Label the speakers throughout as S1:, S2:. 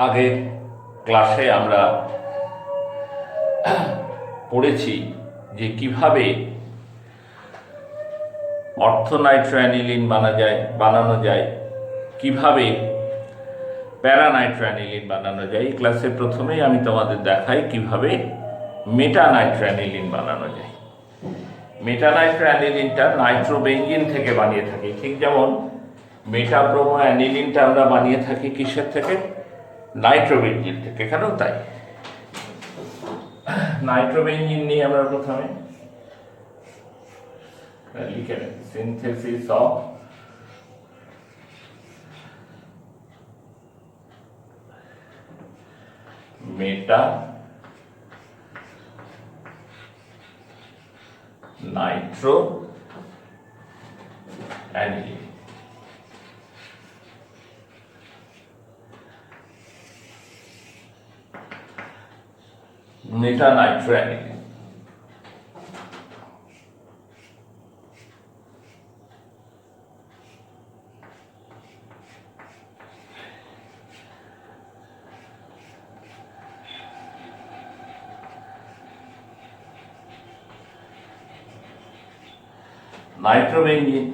S1: আগের ক্লাসে আমরা পড়েছি যে কিভাবে অর্থোনাইট্রোঅ্যানিলিন বানানো যায়, কিভাবে প্যারানাইট্রোঅ্যানিলিন বানানো যায়। এই ক্লাসের প্রথমেই আমি তোমাদের দেখাই কিভাবে মেটানাইট্রোঅ্যানিলিন বানানো যায়। মেটানাইট্রোঅ্যানিলিনটা নাইট্রোবেঞ্জিন থেকে বানিয়ে থাকি, ঠিক যেমন মেটাব্রোমো অ্যানিলিনটা আমরা বানিয়ে থাকি কিসের থেকে? নাইট্রোবেঞ্জিন থেকে। এখানেও তাই। নাইট্রোবেঞ্জিন নিয়ে আমরা প্রথমে লিখে নেব synthesis of meta nitro aniline. Meta nitro aniline nitrobenzene,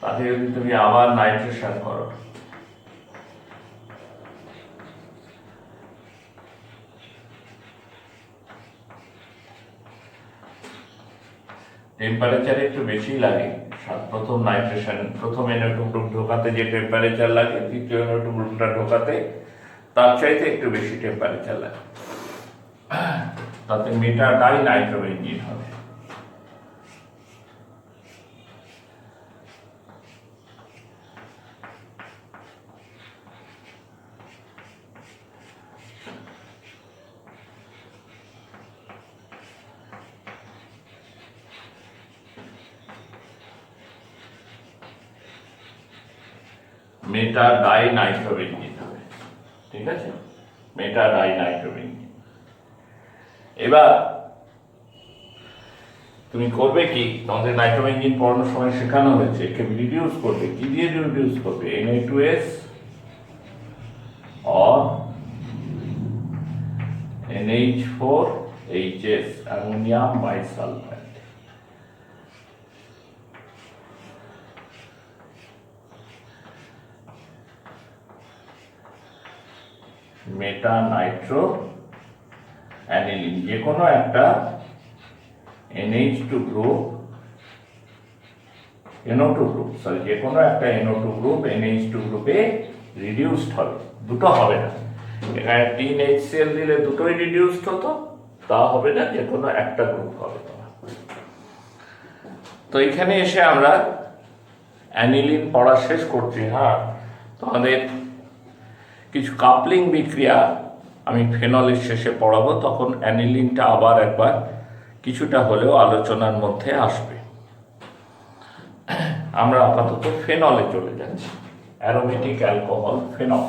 S1: তাতে যদি তুমি আবার নাইট্রেশন করো, টেম্পারেচার একটু বেশি লাগে। প্রথম নাইট্রেশন, প্রথম NO2 গ্রুপ ঢোকাতে যে টেম্পারেচার লাগে, দ্বিতীয় NO2 গ্রুপটা ঢোকাতে তার চাইতে একটু বেশি টেম্পারেচার লাগে। তাতে মেটা ডাই নাইট্রোবেঞ্জিন হবে। মেটা ডাই নাইট্রোবেঞ্জিন হবে, ঠিক আছে? মেটা ডাই নাইট্রোবেঞ্জিন। এবার তুমি করবে কি, তোমাদের নাইট্রোবেঞ্জিন পড়ানোর সময় শেখানো হয়েছে, একে রিডিউস করবে। কি দিয়ে রিডিউস করবে? Na2S or NH4HS, ammonium bisulphide. Meta nitro aniline, যে কোনো একটা NH2 group, NO2 group, sorry, যে কোনো একটা NO2 গ্রুপ NH2 গ্রুপে রিডিউসড হবে। দুটো হবে না, এখানে 3 HCl দিলে দুটোই রিডিউসড হতো, তা হবে না, যে কোনো একটা গ্রুপ হবে। তো এখানে এসে আমরা অ্যানিলিন পড়া শেষ করছি। হ্যাঁ, তোমাদের কিছু কাপলিং বিক্রিয়া আমি ফেনলের শেষে পড়াবো, তখন অ্যানিলিনটা আবার একবার কিছুটা হলেও আলোচনার মধ্যে আসবে। আমরা আপাতত ফেনলে চলে যাচ্ছি, অ্যারোমেটিক অ্যালকোহল ফেনল।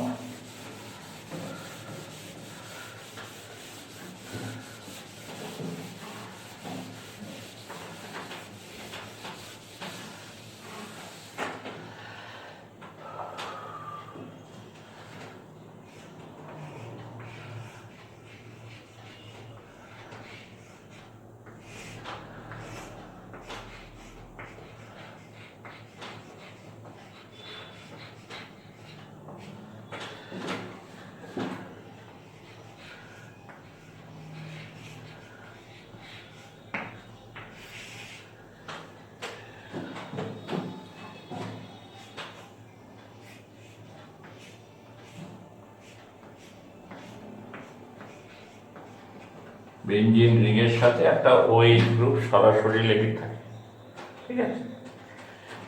S1: বেঞ্জিন রিংয়ের সাথে একটা OH গ্রুপ সরাসরি লেগে থাকে, ঠিক আছে?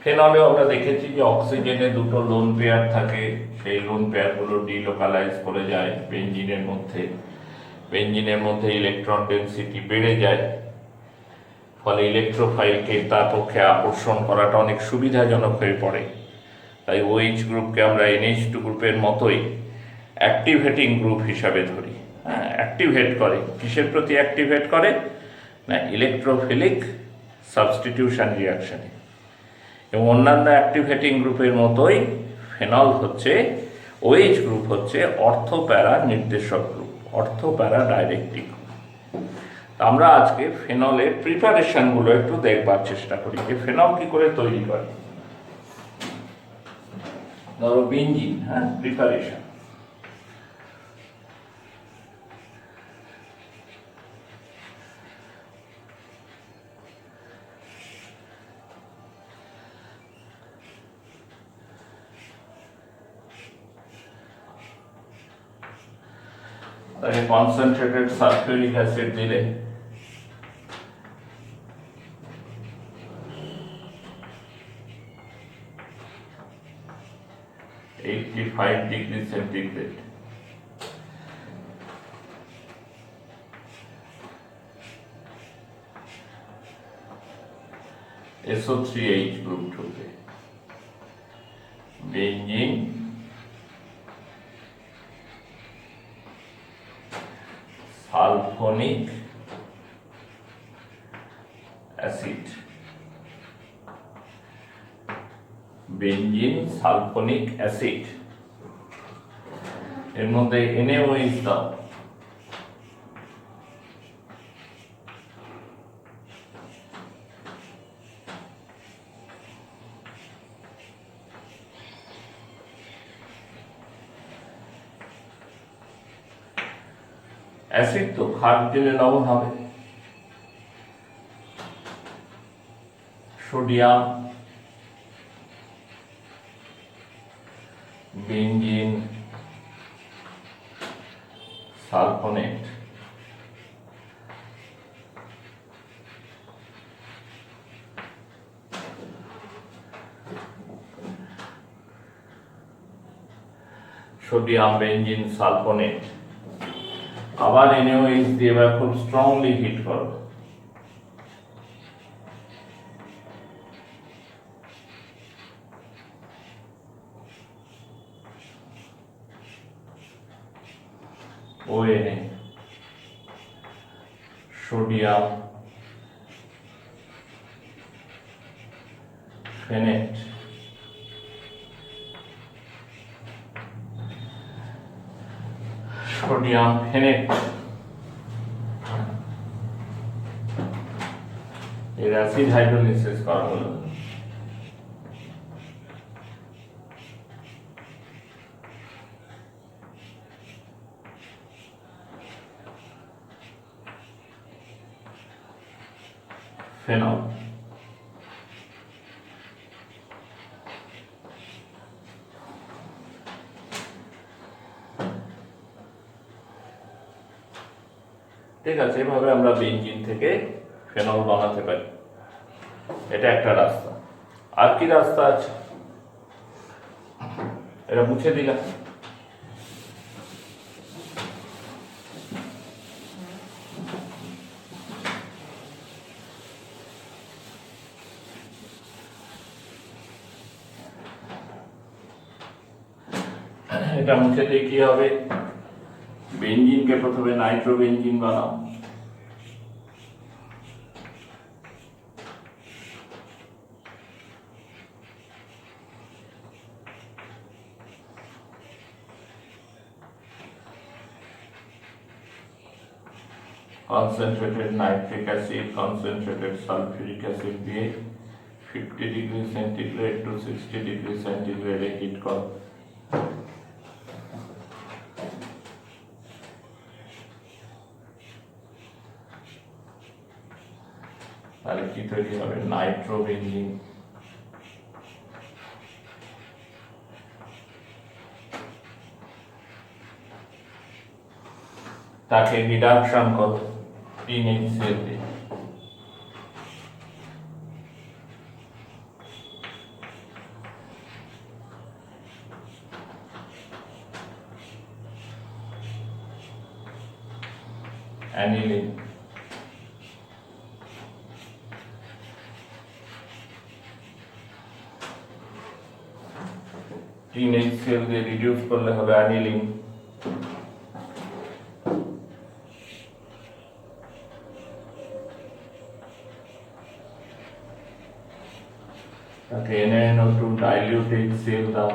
S1: ফেনলেও আমরা দেখেছি যে অক্সিজেনে দুটো লোন পেয়ার থাকে, সেই লোন পেয়ারগুলো ডিলোকালাইজ করে যায় বেঞ্জিনের মধ্যে। বেঞ্জিনের মধ্যে ইলেকট্রন ডেন্সিটি বেড়ে যায়, ফলে ইলেকট্রোফাইলকে তার পক্ষে আকর্ষণ করাটা অনেক সুবিধাজনক হয়ে পড়ে। তাই OH গ্রুপকে আমরা NH2 গ্রুপের মতোই অ্যাক্টিভেটিং গ্রুপ হিসাবে ধরি। হ্যাঁ, অ্যাক্টিভেট করে, কিসের প্রতি অ্যাক্টিভেট করে না? ইলেকট্রোফিলিক সাবস্টিটিউশন রিয়াকশানে। এবং অন্যান্য অ্যাক্টিভেটিং গ্রুপের মতোই ফেনল হচ্ছে OH গ্রুপ হচ্ছে অর্থো প্যারা নির্দেশক গ্রুপ, অর্থো প্যারা ডাইরেক্টিভ। আমরা আজকে ফেনলের প্রিপারেশনগুলো একটু দেখবার চেষ্টা করি যে ফেনল কি করে তৈরি করে। ধরো বেঞ্জিন, প্রিপারেশন। তাকে কনসেন্ট্রেটেড সালফিউরিক অ্যাসিড দিলে ডিগ্রি সেন্টিগ্রেড, SO3H গ্রুপ ঢুকে benzene sulphonic acid, benzene sulphonic acid, এর মধ্যে NaOH দাও, অ্যাসিড তো খাট দিলে লবণ হবে, sodium benzene sulphonate, sodium benzene sulphonate, আবার NaOH দিয়ে এবার খুব স্ট্রংলি হিট করো, ONA সোডিয়াম ফেনেট, সোডিয়াম ফেনেট, এর অ্যাসিড হাইড্রোলিসিস করা হলো, ফেনল। ঠিক আছে, এভাবে আমরা বেঞ্জিন থেকে ফেনল বানাতে পারি, এটা একটা রাস্তা। আর কি রাস্তা আছে? এটা মুছে দিলাম, এটা মুছে দিয়ে কি হবে? বেঞ্জিনকে প্রথমে নাইট্রোবেঞ্জিন বানাও, concentrated nitric acid, concentrated sulfuric acid দিয়ে 50 ডিগ্রি সেন্টিগ্রেড টু 60 ডিগ্রি সেন্টিগ্রেডে হিট করো। তাহলে কি তৈরি হবে? নাইট্রোবেঞ্জিন। তাকে রিডাকশন করো 3HCl দিয়ে, অ্যানিলিন, HCl দিয়ে রিডিউস করলে হবে অ্যানিলিন। তাকে NaNO2 dilute HCl দাও,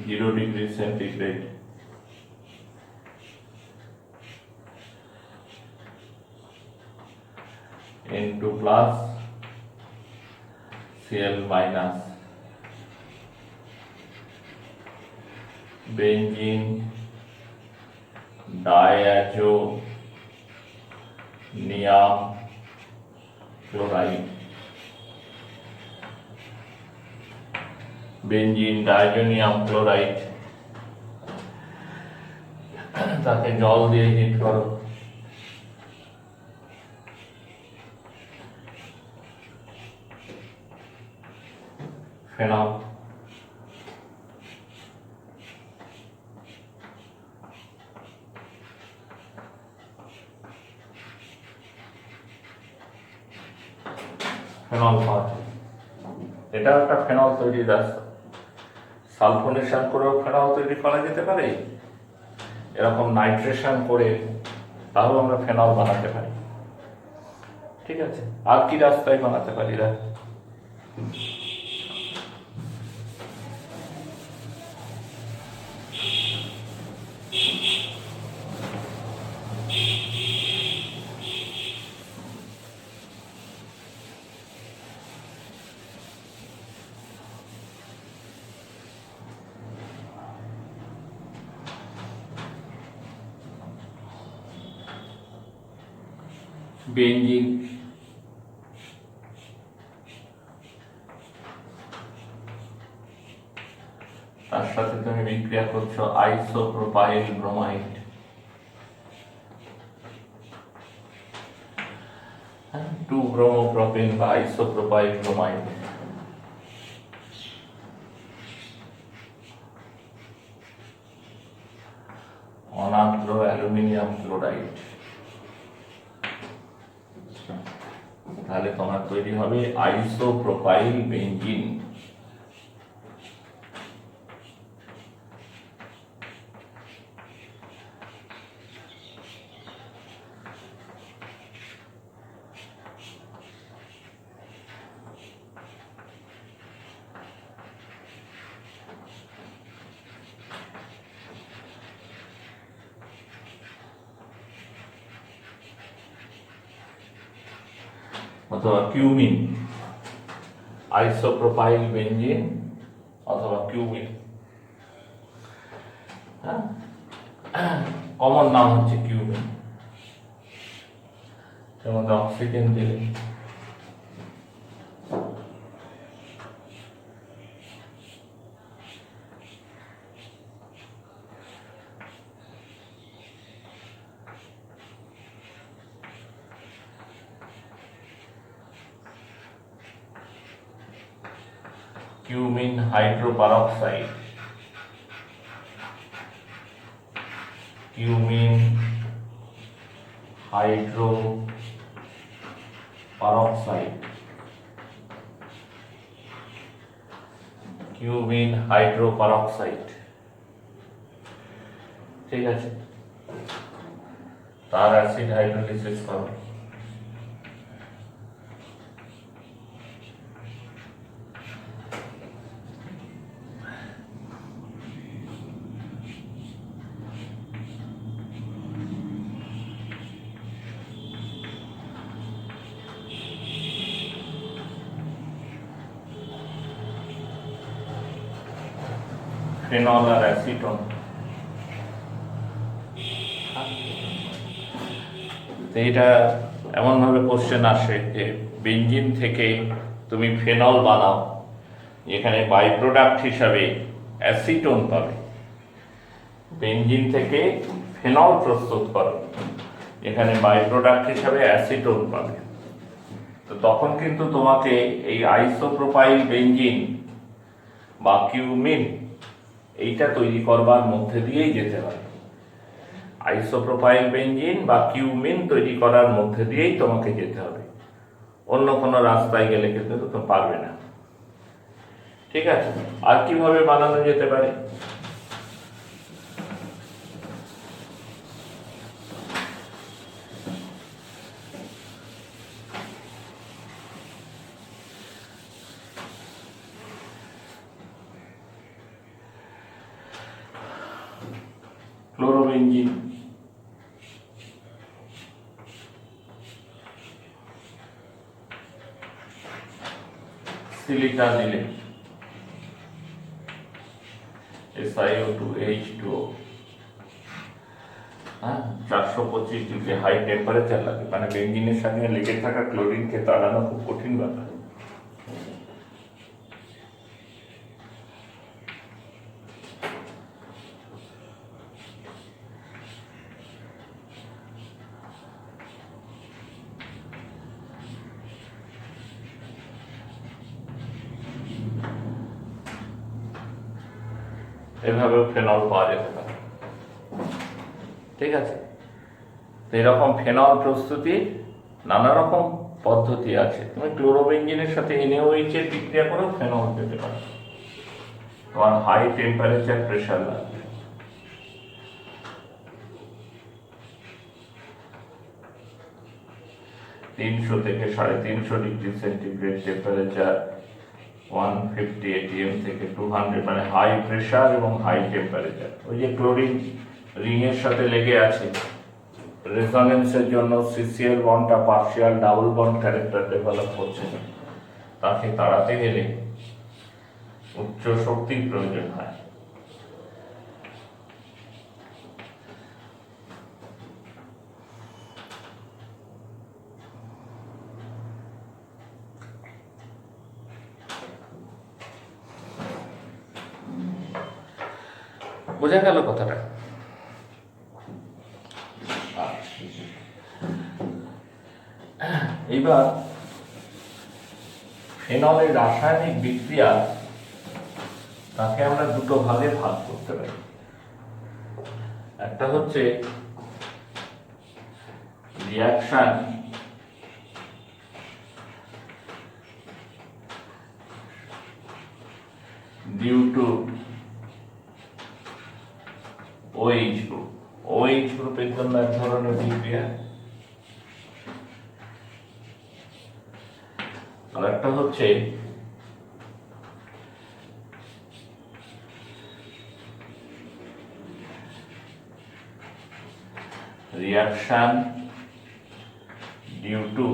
S1: 0 degree centigrade N2 plus Cl minus benzene diazonium chloride, benzene diazonium chloride, তাকে জল দিয়ে হিট করো, ফেনল, ফেনল পাওয়া যায়। এটা একটা ফেনল তৈরির রাস্তা। সালফোনেশন করেও ফেনল তৈরি করা যেতে পারে, এরকম নাইট্রেশন করে তাও আমরা ফেনল বানাতে পারি। ঠিক আছে, আর কি রাস্তায় বানাতে পারি? বেঞ্জিন, তার সাথে তুমি বিক্রিয়া করছো আইসোপ্রোপাইল ব্রোমাইড, 2-bromopropane বা আইসোপ্রোপাইল ব্রোমাইড, অনার্দ্র অ্যালুমিনিয়াম ক্লোরাইড। তাহলে তোমার তৈরি হবে আইসোপ্রোপাইল বেঞ্জিন। অথবা কিউমিন, আইসোপ্রোপাইল বেঞ্জিন অথবা কিউমিন, কমন নাম হচ্ছে কিউমিন। এর মধ্যে অক্সিজেন দিলে কিউমিন হাইড্রোপারক্সাইড, কিউমিন হাইড্রোপারক্সাইড, কিউমিন হাইড্রোপারক্সাইড। ঠিক আছে, তার অ্যাসিড হাইড্রোলিসিস করো। ফেনল আর অ্যাসিটন। এইটা এমনভাবে কোশ্চেন আসে যে বেঞ্জিন থেকে তুমি ফেনল বানাও, এখানে বাই প্রোডাক্ট হিসাবে অ্যাসিটোন পাবে। বেঞ্জিন থেকে ফেনল প্রস্তুত করো, এখানে বাই প্রোডাক্ট হিসাবে অ্যাসিটোন পাবে। তো তখন কিন্তু তোমাকে এই আইসোপ্রোপাইল বেঞ্জিন বা কিউমিন এইটা তৈরি করবার মধ্যে দিয়েই যেতে হয়। আইসোপ্রোপাইল বেঞ্জিন বা কিউমিন তৈরি করার মধ্যে দিয়েই তোমাকে যেতে হবে, অন্য কোনো রাস্তায় গেলে কিন্তু তুমি পারবে না। ঠিক আছে, আর কিভাবে বানানো যেতে পারে? ক্লোরোবেঞ্জিন, সিলিকা দিলে SiO2H2O, 425 ডিগ্রি হাই টেম্পারেচার লাগে, মানে বেঞ্জিনের সঙ্গে লেগে থাকা ক্লোরিনকে তাড়ানো খুব কঠিন ব্যাপার। এভাবেও ফেনল পাওয়া যেতে পারে, ঠিক আছে। এরকম ফেনল প্রস্তুতির নানা রকম পদ্ধতি আছে। তুমি ক্লোরোবেঞ্জিনের সাথে NaOH এর বিক্রিয়া করেও ফেনল পেতে পারো, তোমার হাই টেম্পারেচার প্রেসার লাগবে। তিনশো থেকে 350 ডিগ্রি সেন্টিগ্রেড টেম্পারেচার, 150 ATM থেকে 200, মানে হাই প্রেসার এবং হাই টেম্পারেচার। ওই যে ক্লোরিন রিং এর সাথে লেগে আছে, রেজোনেন্সের জন্য CCl বন্ডটা partial double bond character develop করছে, তাকে তাড়াতে গেলে উচ্চ শক্তির প্রয়োজন হয়। বোঝা গেল কথাটা? এইবার ফেনলের রাসায়নিক বিক্রিয়া, তাকে আমরা দুটো ভাগে ভাগ করতে পারি। একটা হচ্ছে reaction due to OH group. OH গ্রুপের জন্য এক ধরনের বিক্রিয়া, আর একটা হচ্ছে reaction due to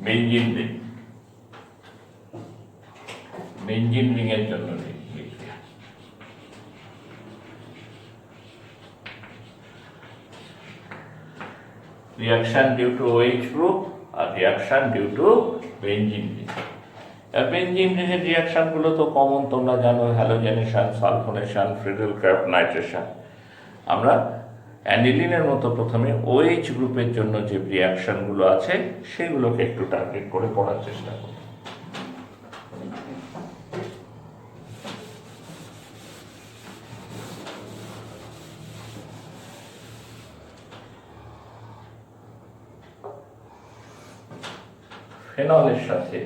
S1: benzene ring. Benzene ring এর জন্য বিক্রিয়া। Reaction due to OH group আর reaction due to benzene ring. Benzene রিংয়ের রিয়াকশন গুলো তো কমন, তোমরা জানো, halogenation, sulphonation, Friedel Crafts nitration. আমরা অ্যানিলিনের মতো প্রথমে OH গ্রুপের জন্য যে রিয়াকশন গুলো আছে সেগুলোকে একটু টার্গেট করে পড়ার চেষ্টা করি। ফেনলের সাথে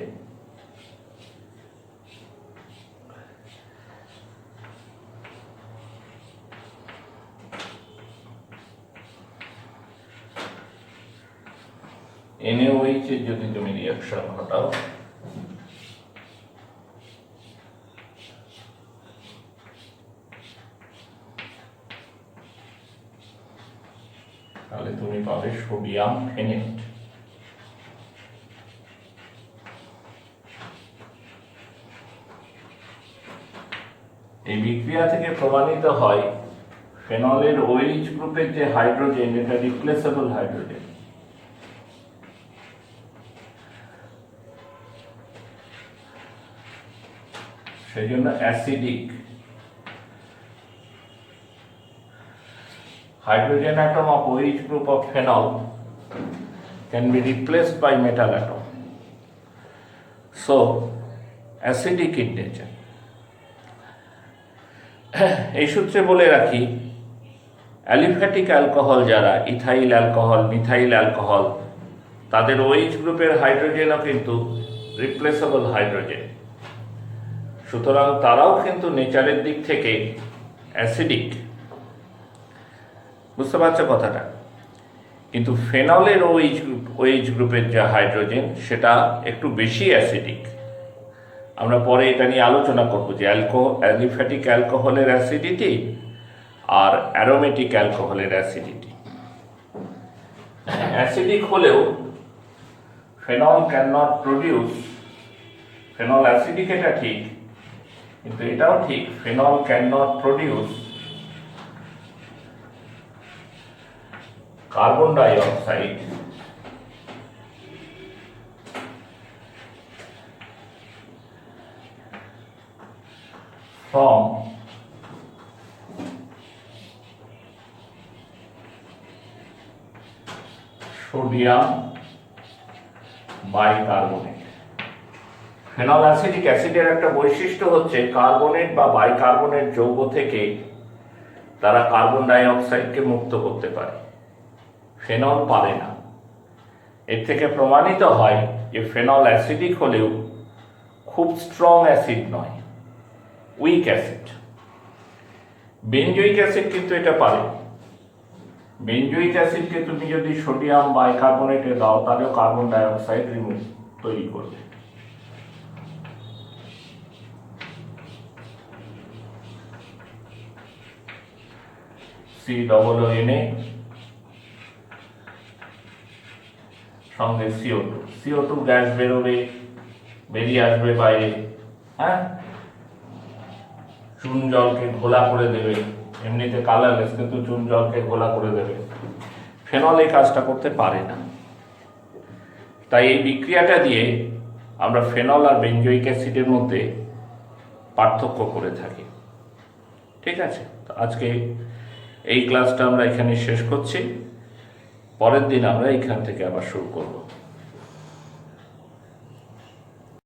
S1: NaOH এর যদি তুমি রিয়াকশন ঘটাও, তাহলে তুমি পাবে সোডিয়াম ফেনেট। এই বিক্রিয়া থেকে প্রমাণিত হয় ফেনলের OH গ্রুপের যে হাইড্রোজেন, এটা রিপ্লেসেবল হাইড্রোজেন। সেই জন্য acidic hydrogen atom of OH group of phenol can be replaced by metal atom. So, acidic in nature. এই সূত্রে বলে রাখি, অ্যালিফ্যাটিক অ্যালকোহল যারা, ইথাইল অ্যালকোহল, মিথাইল অ্যালকোহল, তাদের OH গ্রুপের হাইড্রোজেনও কিন্তু রিপ্লেসেবল হাইড্রোজেন। সুতরাং তারাও কিন্তু নেচারের দিক থেকে অ্যাসিডিক। বুঝতে পারছো কথাটা? কিন্তু ফেনলের OH গ্রুপের যা হাইড্রোজেন সেটা একটু বেশি অ্যাসিডিক। আমরা পরে এটা নিয়ে আলোচনা করব যে অ্যালিফ্যাটিক অ্যালকোহলের অ্যাসিডিটি আর অ্যারোমেটিক অ্যালকোহলের অ্যাসিডিটি। অ্যাসিডিক হলেও phenol can not produce, phenol acidic এটা ঠিক, কিন্তু এটাও ঠিক, phenol can not produce carbon dioxide from sodium bicarbonate. Phenol acidic অ্যাসিডের একটা বৈশিষ্ট্য হচ্ছে কার্বনেট বা বাইকার্বনেট যৌগ থেকে তারা কার্বন ডাই অক্সাইডকে মুক্ত করতে পারে, ফেনল পারে না। এর থেকে প্রমাণিত হয় যে ফেনল অ্যাসিডিক হলেও খুব স্ট্রং অ্যাসিড নয়, উইক অ্যাসিড। বেনজোইক অ্যাসিড কিন্তু এটা পারে। বেনজোইক অ্যাসিডকে তুমি যদি সোডিয়াম বাইকার্বনেটে দাও তাহলেও কার্বন ডাই অক্সাইড তৈরি করবে। COONA সঙ্গে CO2 গ্যাস বেরোবে, বেরিয়ে আসবে বাইরে, হ্যাঁ, চুন জলকে ঘোলা করে দেবে, এমনিতে কালারলেস কিন্তু চুন জলকে ঘোলা করে দেবে। ফেনল এই কাজটা করতে পারে না। তাই এই বিক্রিয়াটা দিয়ে আমরা ফেনল আর বেনজোইক অ্যাসিডের মধ্যে পার্থক্য করে থাকি। ঠিক আছে, তো আজকে এই ক্লাসটা আমরা এখানে শেষ করছি, পরের দিন আমরা এখান থেকে আবার শুরু করব।